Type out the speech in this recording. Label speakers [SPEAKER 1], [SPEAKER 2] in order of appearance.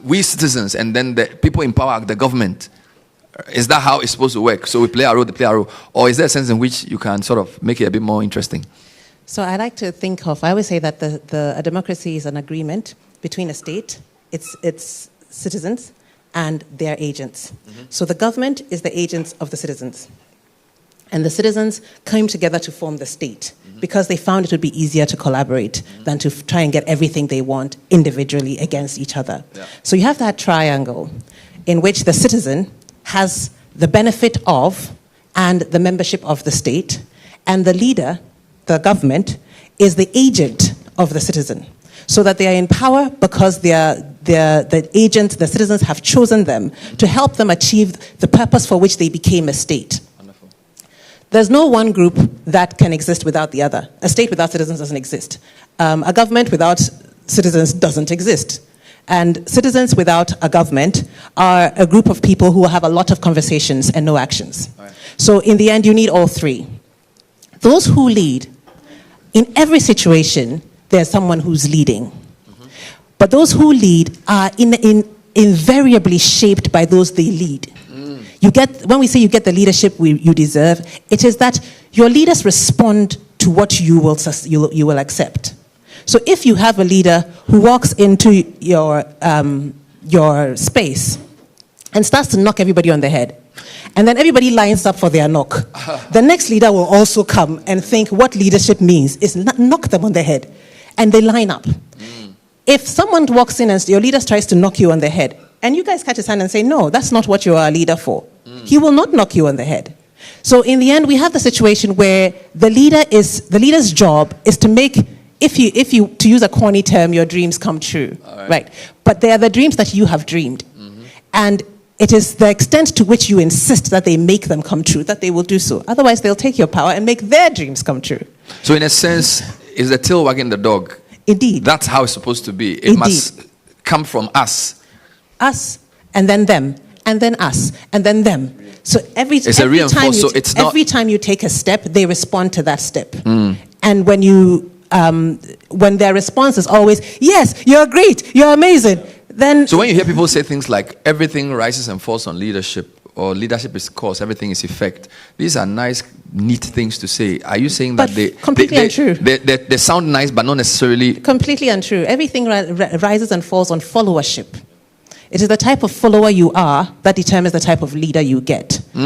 [SPEAKER 1] we citizens, and then the people in power, the government. Is that how it's supposed to work? So we play our role, they play our role, or is there a sense in which you can sort of make it a bit more interesting?
[SPEAKER 2] So I like to think of, I always say that a democracy is an agreement between a state, its citizens, and their agents. Mm-hmm. So the government is the agents of the citizens. And the citizens came together to form the state because they found it would be easier to collaborate than to try and get everything they want individually against each other. Yeah. So you have that triangle in which the citizen has the benefit of and the membership of the state, and the leader, the government, is the agent of the citizen. So that they are in power because the agents, the citizens have chosen them to help them achieve the purpose for which they became a state. Wonderful. There's no one group that can exist without the other. A state without citizens doesn't exist. A government without citizens doesn't exist. And citizens without a government are a group of people who have a lot of conversations and no actions. Right. So in the end, you need all three. Those who lead, in every situation, there's someone who's leading. Mm-hmm. But those who lead are invariably shaped by those they lead. Mm. When we say you get the leadership you deserve, it is that your leaders respond to what you will accept. So if you have a leader who walks into your space and starts to knock everybody on the head, and then everybody lines up for their knock, the next leader will also come and think what leadership means is knock them on the head, and they line up. Mm. If someone walks in and your leader tries to knock you on the head, and you guys catch his hand and say, no, that's not what you are a leader for, he will not knock you on the head. So in the end, we have the situation where the leader's job is to make, if you to use a corny term, your dreams come true, right? But they are the dreams that you have dreamed. Mm-hmm. And it is the extent to which you insist that they make them come true that they will do so. Otherwise, they'll take your power and make their dreams come true.
[SPEAKER 1] So in a sense, is the tail wagging the dog?
[SPEAKER 2] Indeed.
[SPEAKER 1] That's how it's supposed to be. It
[SPEAKER 2] Indeed.
[SPEAKER 1] Must come from us.
[SPEAKER 2] Us, and then them, and then us, and then them. So every time you take a step, they respond to that step. Mm. And when their response is always, yes, you're great, you're amazing, then...
[SPEAKER 1] So when you hear people say things like, everything rises and falls on leadership, or leadership is cause, everything is effect, these are nice, neat things to say. Are you saying that
[SPEAKER 2] completely untrue.
[SPEAKER 1] They sound nice, but not necessarily...
[SPEAKER 2] Completely untrue. Everything rises and falls on followership. It is the type of follower you are that determines the type of leader you get.